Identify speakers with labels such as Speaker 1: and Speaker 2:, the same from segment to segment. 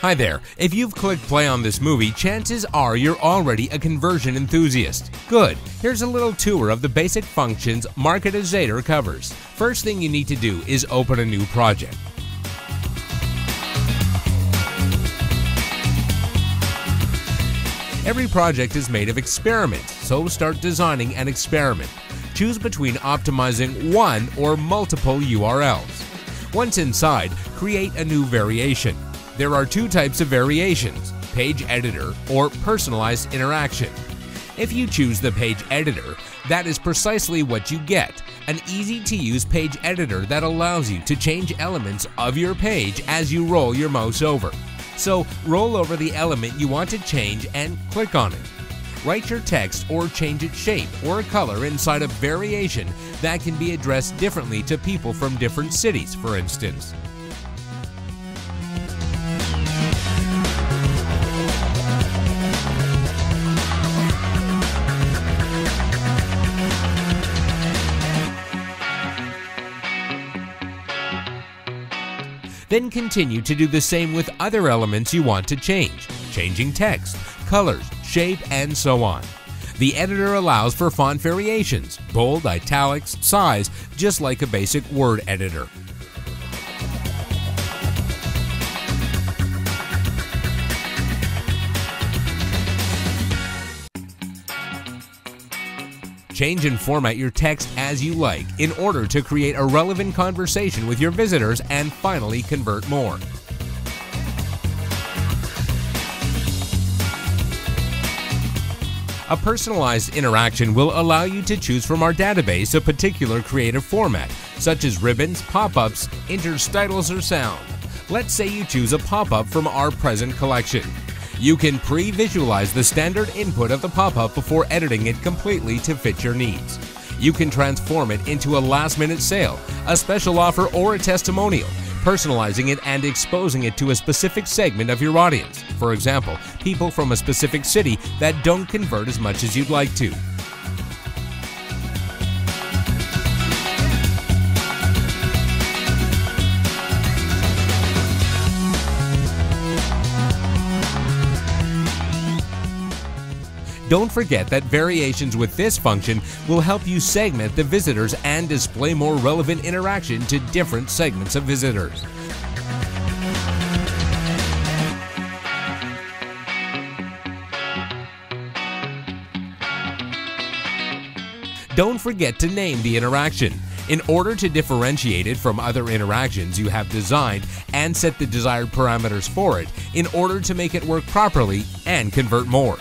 Speaker 1: Hi there. If you've clicked play on this movie, chances are you're already a conversion enthusiast. Good. Here's a little tour of the basic functions Marketizator covers. First thing you need to do is open a new project. Every project is made of experiments, so start designing an experiment. Choose between optimizing one or multiple URLs. Once inside, create a new variation. There are two types of variations, page editor or personalized interaction. If you choose the page editor, that is precisely what you get, an easy-to-use page editor that allows you to change elements of your page as you roll your mouse over. So roll over the element you want to change and click on it. Write your text or change its shape or color inside a variation that can be addressed differently to people from different cities, for instance. Then continue to do the same with other elements you want to change, changing text, colors, shape, and so on. The editor allows for font variations, bold, italics, size, just like a basic word editor. Change and format your text as you like in order to create a relevant conversation with your visitors and finally convert more. A personalized interaction will allow you to choose from our database a particular creative format, such as ribbons, pop-ups, interstitials, or sound. Let's say you choose a pop-up from our present collection. You can pre-visualize the standard input of the pop-up before editing it completely to fit your needs. You can transform it into a last-minute sale, a special offer, or a testimonial, personalizing it and exposing it to a specific segment of your audience. For example, people from a specific city that don't convert as much as you'd like to. Don't forget that variations with this function will help you segment the visitors and display more relevant interaction to different segments of visitors. Don't forget to name the interaction. In order to differentiate it from other interactions you have designed and set the desired parameters for it in order to make it work properly and convert more.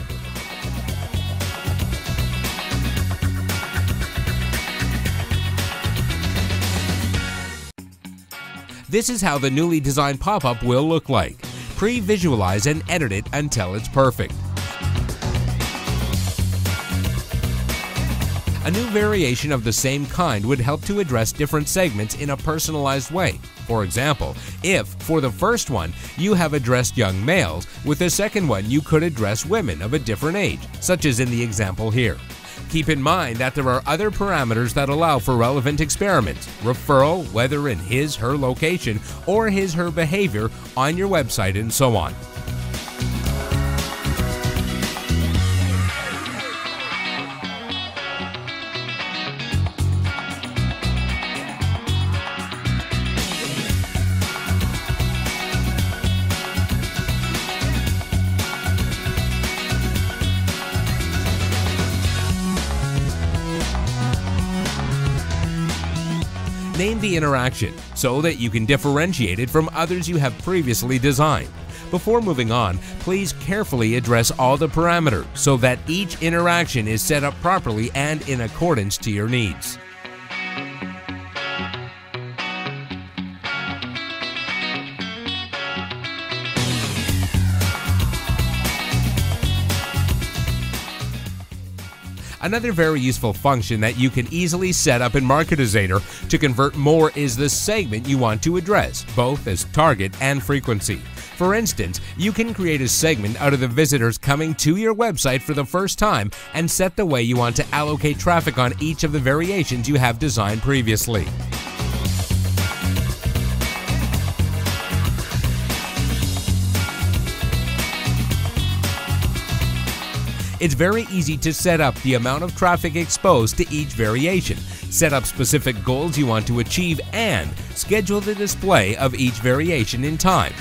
Speaker 1: This is how the newly designed pop-up will look like. Pre-visualize and edit it until it's perfect. A new variation of the same kind would help to address different segments in a personalized way. For example, if, for the first one, you have addressed young males, with the second one you could address women of a different age, such as in the example here. Keep in mind that there are other parameters that allow for relevant experiments, referral, whether in his/her location, or his/her behavior on your website, and so on. Name the interaction so that you can differentiate it from others you have previously designed. Before moving on, please carefully address all the parameters so that each interaction is set up properly and in accordance to your needs. Another very useful function that you can easily set up in Marketizator to convert more is the segment you want to address, both as target and frequency. For instance, you can create a segment out of the visitors coming to your website for the first time and set the way you want to allocate traffic on each of the variations you have designed previously. It's very easy to set up the amount of traffic exposed to each variation, set up specific goals you want to achieve, and schedule the display of each variation in time.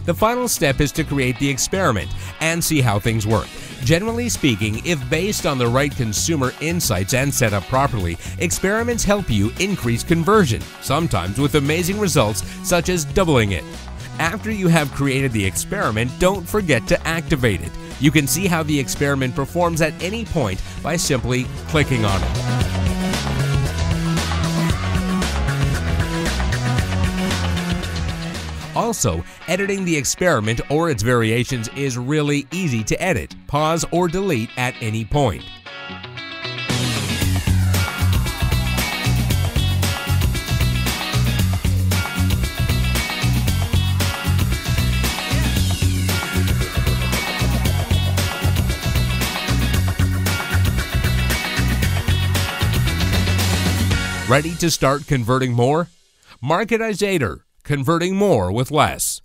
Speaker 1: The final step is to create the experiment and see how things work. Generally speaking, if based on the right consumer insights and set up properly, experiments help you increase conversion, sometimes with amazing results such as doubling it. After you have created the experiment, don't forget to activate it. You can see how the experiment performs at any point by simply clicking on it. Also, editing the experiment or its variations is really easy to edit, pause, or delete at any point. Ready to start converting more? Marketizator. Converting more with less.